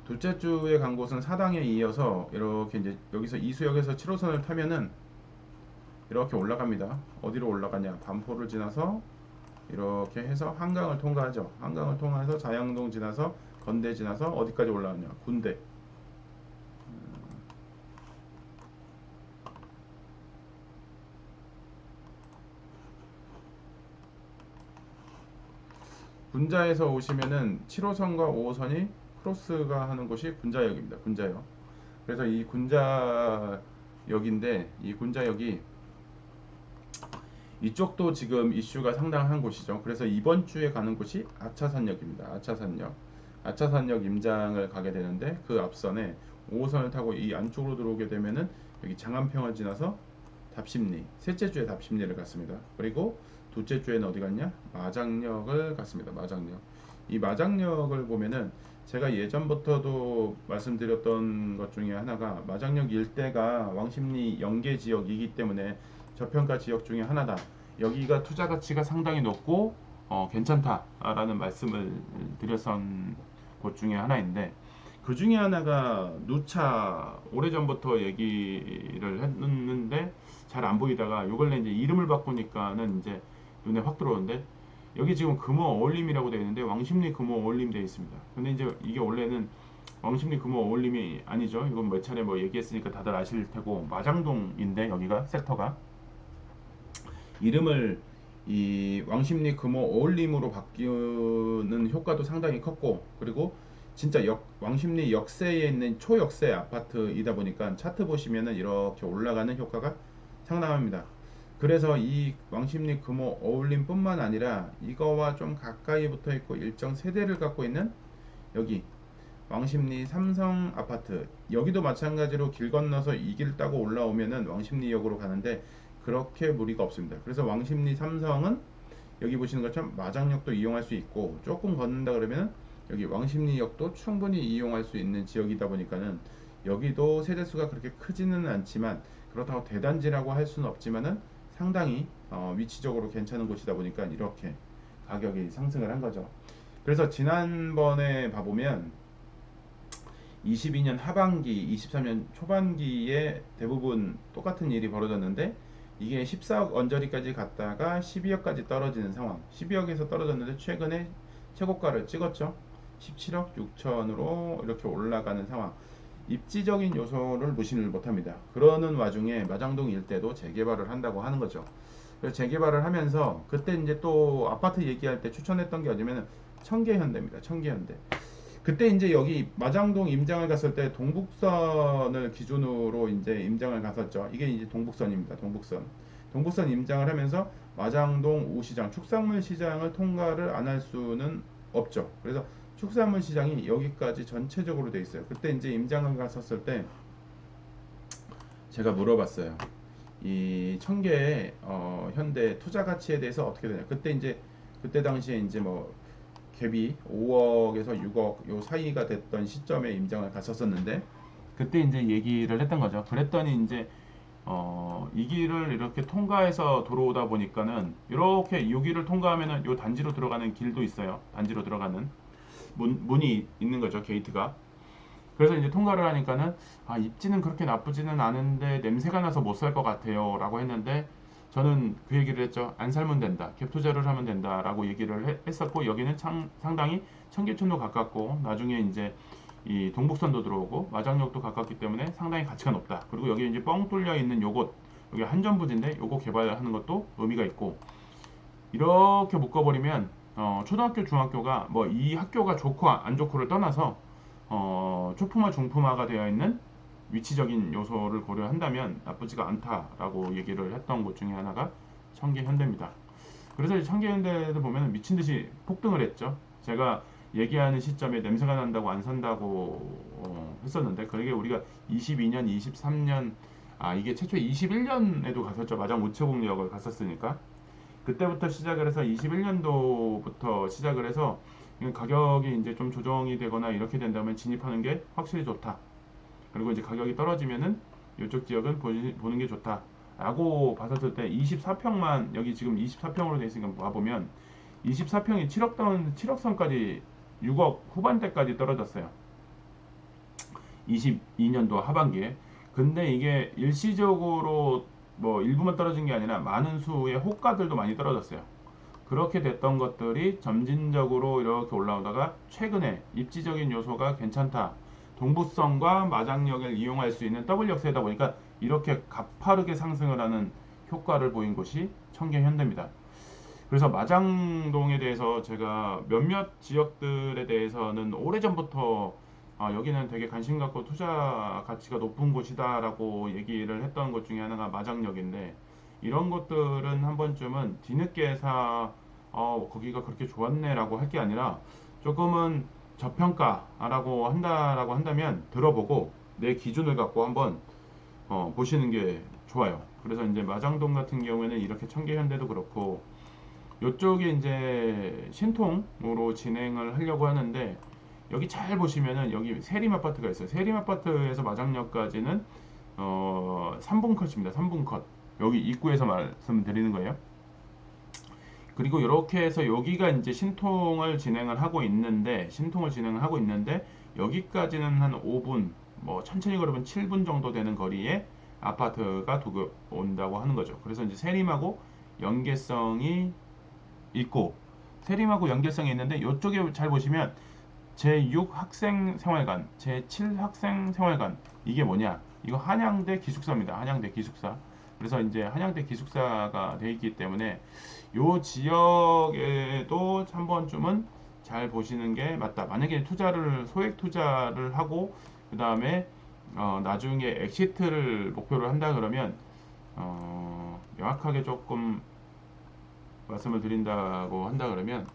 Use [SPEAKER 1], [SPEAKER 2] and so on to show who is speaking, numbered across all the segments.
[SPEAKER 1] 둘째 주에 간 곳은 사당에 이어서 이렇게 이제 여기서 이수역에서 7호선을 타면은 이렇게 올라갑니다. 어디로 올라가냐? 반포를 지나서 이렇게 해서 한강을 통과하죠. 한강을 통해서 자양동 지나서 건대 지나서 어디까지 올라가냐? 군대. 군자에서 오시면은 7호선과 5호선이 크로스가 하는 곳이 군자역입니다. 군자역. 그래서 이 군자역인데 이 군자역이 이쪽도 지금 이슈가 상당한 곳이죠. 그래서 이번 주에 가는 곳이 아차산역입니다. 아차산역. 아차산역 임장을 가게 되는데 그 앞선에 5호선을 타고 이 안쪽으로 들어오게 되면은 여기 장안평을 지나서 답심리, 셋째 주에 답심리를 갔습니다. 그리고 둘째 주에는 어디 갔냐? 마장역을 갔습니다. 마장역. 이 마장역을 보면은 제가 예전부터도 말씀드렸던 것 중에 하나가 마장역 일대가 왕십리 연계 지역이기 때문에 저평가 지역 중에 하나다. 여기가 투자 가치가 상당히 높고 괜찮다라는 말씀을 드렸던 곳 중에 하나인데 그 중에 하나가 누차 오래전부터 얘기를 했는데 잘 안 보이다가 요 근래 이제 이름을 바꾸니까는 이제 눈에 확 들어오는데 여기 지금 금호 어울림이라고 되어 있는데 왕십리 금호 어울림 되어 있습니다. 근데 이제 이게 원래는 왕십리 금호 어울림이 아니죠. 이건 몇 차례 뭐 얘기했으니까 다들 아실 테고 마장동인데 여기가 섹터가 이름을 이 왕십리 금호 어울림으로 바뀌는 효과도 상당히 컸고 그리고 진짜 왕십리 역세에 있는 초역세 아파트이다 보니까 차트 보시면은 이렇게 올라가는 효과가 상당합니다. 그래서 이 왕십리 금호 어울림뿐만 아니라 이거와 좀 가까이 붙어 있고 일정 세대를 갖고 있는 여기 왕십리 삼성 아파트 여기도 마찬가지로 길 건너서 이 길 따고 올라오면은 왕십리역으로 가는데 그렇게 무리가 없습니다. 그래서 왕십리 삼성은 여기 보시는 것처럼 마장역도 이용할 수 있고 조금 걷는다 그러면 여기 왕십리역도 충분히 이용할 수 있는 지역이다 보니까는 여기도 세대수가 그렇게 크지는 않지만 그렇다고 대단지라고 할 수는 없지만은 상당히 위치적으로 괜찮은 곳이다 보니까 이렇게 가격이 상승을 한 거죠. 그래서 지난번에 봐보면 22년 하반기, 23년 초반기에 대부분 똑같은 일이 벌어졌는데 이게 14억 언저리까지 갔다가 12억까지 떨어지는 상황. 12억에서 떨어졌는데 최근에 최고가를 찍었죠. 17억 6천으로 이렇게 올라가는 상황. 입지적인 요소를 무시를 못합니다. 그러는 와중에 마장동 일대도 재개발을 한다고 하는 거죠. 그래서 재개발을 하면서 그때 이제 또 아파트 얘기할 때 추천했던 게 어디냐면 청계현대입니다. 청계현대. 그때 이제 여기 마장동 임장을 갔을 때 동북선을 기준으로 이제 임장을 갔었죠. 이게 이제 동북선입니다. 동북선. 동북선 임장을 하면서 마장동 우시장, 축산물 시장을 통과를 안 할 수는 없죠. 그래서 축산물 시장이 여기까지 전체적으로 돼 있어요. 그때 이제 임장을 갔었을 때 제가 물어봤어요. 이 청계의 현대 투자 가치에 대해서 어떻게 되냐. 그때 이제 그때 당시에 이제 뭐 갭이 5억에서 6억 요 사이가 됐던 시점에 임장을 갔었었는데 그때 이제 얘기를 했던 거죠. 그랬더니 이제 이 길을 이렇게 통과해서 들어오다 보니까는 이렇게 이 길을 통과하면은 요 단지로 들어가는 길도 있어요. 단지로 들어가는 문이 있는 거죠. 게이트가. 그래서 이제 통과를 하니까는 입지는 그렇게 나쁘지는 않은데 냄새가 나서 못 살 것 같아요 라고 했는데 저는 그 얘기를 했죠. 안 살면 된다. 갭 투자를 하면 된다 라고 얘기를 했었고 여기는 상당히 청계천도 가깝고 나중에 이제 이 동북선도 들어오고 마장역도 가깝기 때문에 상당히 가치가 높다. 그리고 여기 이제 뻥 뚫려 있는 요곳 여기 한전부지인데 요거 개발하는 것도 의미가 있고 이렇게 묶어버리면 초등학교 중학교가 뭐 이 학교가 좋고 안 좋고를 떠나서 초품화 중품화가 되어 있는 위치적인 요소를 고려한다면 나쁘지가 않다라고 얘기를 했던 곳 중에 하나가 청계현대입니다. 그래서 청계현대를 보면 미친 듯이 폭등을 했죠. 제가 얘기하는 시점에 냄새가 난다고 안 산다고 했었는데 그게 우리가 22년, 23년 이게 최초 21년에도 갔었죠. 마장 우체국역을 갔었으니까 그때부터 시작을 해서 21년도부터 시작을 해서 가격이 이제 좀 조정이 되거나 이렇게 된다면 진입하는 게 확실히 좋다. 그리고 이제 가격이 떨어지면은 이쪽 지역은 보는 게 좋다. 라고 봤었을 때 24평만 여기 지금 24평으로 되어 있으니까 와보면 24평이 7억 선까지 6억 후반대까지 떨어졌어요.
[SPEAKER 2] 22년도 하반기에. 근데 이게 일시적으로 뭐 일부만 떨어진 게 아니라 많은 수의 호가들도 많이 떨어졌어요. 그렇게 됐던 것들이 점진적으로 이렇게 올라오다가 최근에 입지적인 요소가 괜찮다. 동부성과 마장력을 이용할 수 있는 더블 역세다 보니까 이렇게 가파르게 상승을 하는 효과를 보인 곳이 청계현대입니다. 그래서 마장동에 대해서 제가 몇몇 지역들에 대해서는 오래전부터 여기는 되게 관심 갖고 투자 가치가 높은 곳이다라고 얘기를 했던 것 중에 하나가 마장역인데, 이런 것들은 한 번쯤은 뒤늦게 거기가 그렇게 좋았네라고 할 게 아니라 조금은 저평가라고 한다면 들어보고 내 기준을 갖고 한번 보시는 게 좋아요. 그래서 이제 마장동 같은 경우에는 이렇게 청계현대도 그렇고, 이쪽에 이제 신통으로 진행을 하려고 하는데, 여기 잘 보시면은 여기 세림 아파트가 있어요. 세림 아파트에서 마장역까지는 3분 컷입니다. 3분 컷. 여기 입구에서 말씀드리는 거예요. 그리고 이렇게 해서 여기가 이제 신통을 진행을 하고 있는데 여기까지는 한 5분, 뭐 천천히 걸으면 7분 정도 되는 거리에 아파트가 두고 온다고 하는 거죠. 그래서 이제 세림하고 연계성이 있고, 세림하고 연계성이 있는데 이쪽에 잘 보시면 제6 학생 생활관, 제7 학생 생활관, 이게 뭐냐? 이거 한양대 기숙사입니다. 한양대 기숙사. 그래서 이제 한양대 기숙사가 돼 있기 때문에 요 지역에도 한 번쯤은 잘 보시는 게 맞다. 만약에 소액 투자를 하고 그 다음에 나중에 엑시트를 목표로 한다 그러면 명확하게 조금 말씀을 드린다고 한다 그러면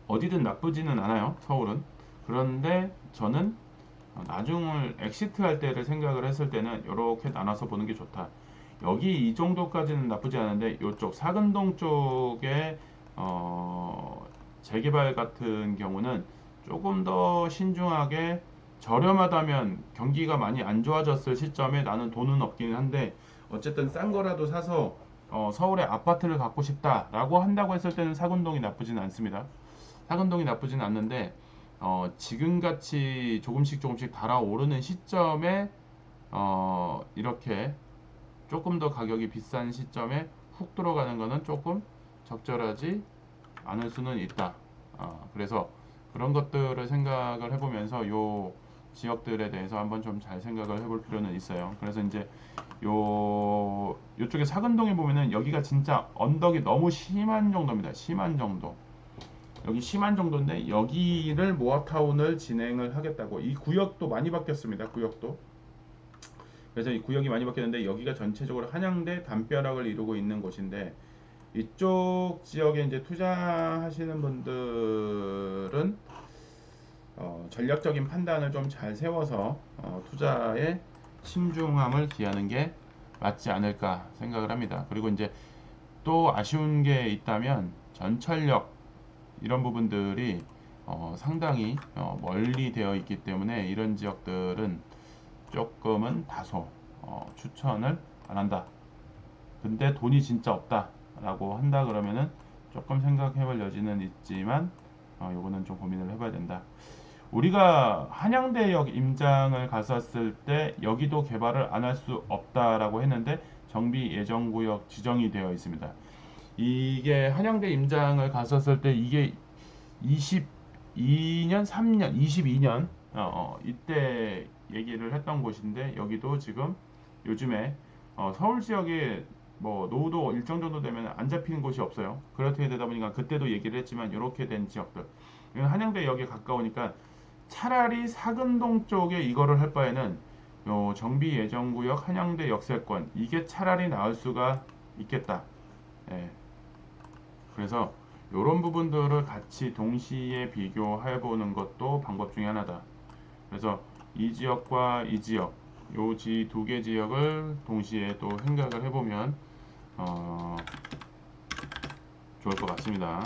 [SPEAKER 2] 어디든 나쁘지는 않아요, 서울은. 그런데 저는 나중을 엑시트 할 때를 생각을 했을 때는 이렇게 나눠서 보는 게 좋다. 여기 이 정도까지는 나쁘지 않은데 이쪽 사근동 쪽에 재개발 같은 경우는 조금 더 신중하게, 저렴하다면 경기가 많이 안 좋아졌을 시점에 나는 돈은 없기는 한데 어쨌든 싼 거라도 사서 서울에 아파트를 갖고 싶다라고 한다고 했을 때는 사근동이 나쁘진 않습니다. 사근동이 나쁘진 않는데 지금같이 조금씩 달아오르는 시점에 이렇게 조금 더 가격이 비싼 시점에 훅 들어가는 거는 조금 적절하지 않을 수는 있다. 그래서 그런 것들을 생각을 해보면서 요 지역들에 대해서 한번 좀 잘 생각을 해볼 필요는 있어요. 그래서 이제 요쪽에 사근동에 보면은 여기가 진짜 언덕이 너무 심한 정도입니다. 심한 정도. 여기 심한 정도인데 여기를 모아타운을 진행을 하겠다고. 이 구역도 많이 바뀌었습니다. 구역도. 그래서 이 구역이 많이 바뀌었는데 여기가 전체적으로 한양대 담벼락을 이루고 있는 곳인데, 이쪽 지역에 이제 투자하시는 분들은 전략적인 판단을 좀 잘 세워서 투자에 신중함을 기하는 게 맞지 않을까 생각을 합니다. 그리고 이제 또 아쉬운 게 있다면 전철역 이런 부분들이 상당히 멀리 되어 있기 때문에 이런 지역들은 조금은 다소 추천을 안 한다. 근데 돈이 진짜 없다 라고 한다 그러면은 조금 생각해 볼 여지는 있지만 요거는 좀 고민을 해봐야 된다. 우리가 한양대역 임장을 갔었을 때 여기도 개발을 안 할 수 없다라고 했는데 정비 예정구역 지정이 되어 있습니다. 이게 한양대 임장을 갔었을 때 이게 22년, 3년, 22년 이때 얘기를 했던 곳인데 여기도 지금 요즘에 서울 지역에 뭐 노후도 일정 정도 되면 안 잡히는 곳이 없어요. 그렇게 되다 보니까 그때도 얘기를 했지만 이렇게 된 지역들, 한양대역에 가까우니까 차라리 사근동 쪽에 이거를 할 바에는 요 정비 예정구역 한양대 역세권, 이게 차라리 나을 수가 있겠다. 예. 그래서 이런 부분들을 같이 동시에 비교해 보는 것도 방법 중에 하나다. 그래서 이 지역과 이 지역, 요지 두 개 지역을 동시에 또 생각을 해보면 어, 좋을 것 같습니다.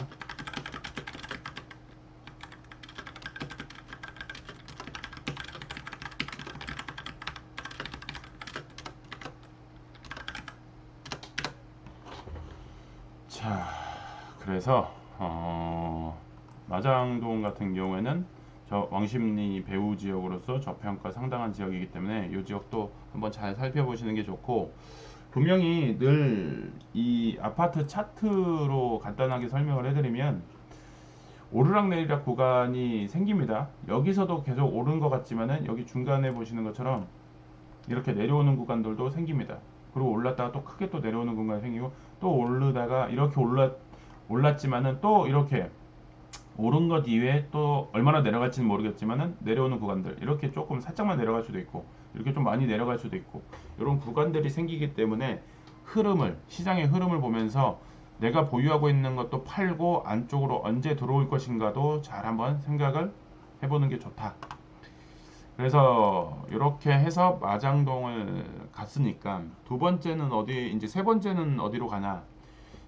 [SPEAKER 2] 자, 그래서 마장동 같은 경우에는 저 왕십리 배후 지역으로서 저평가 상당한 지역이기 때문에 이 지역도 한번 잘 살펴보시는 게 좋고, 분명히 늘 이 아파트 차트로 간단하게 설명을 해드리면 오르락내리락 구간이 생깁니다. 여기서도 계속 오른 것 같지만은 여기 중간에 보시는 것처럼 이렇게 내려오는 구간들도 생깁니다. 그리고 올랐다가 또 크게 또 내려오는 구간이 생기고, 또 오르다가 이렇게 올랐지만은 또 이렇게 오른 것 이외에 또 얼마나 내려갈지는 모르겠지만은 내려오는 구간들, 이렇게 조금 살짝만 내려갈 수도 있고 이렇게 좀 많이 내려갈 수도 있고, 이런 구간들이 생기기 때문에 시장의 흐름을 보면서 내가 보유하고 있는 것도 팔고 안쪽으로 언제 들어올 것인가도 잘 한번 생각을 해보는 게 좋다. 그래서 이렇게 해서 마장동을 갔으니까 두 번째는 어디, 이제 세 번째는 어디로 가냐.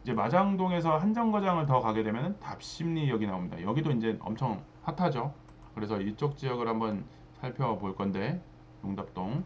[SPEAKER 2] 이제 마장동에서 한 정거장을 더 가게 되면 답심리역이 나옵니다. 여기도 이제 엄청 핫하죠. 그래서 이쪽 지역을 한번 살펴볼 건데, 용답동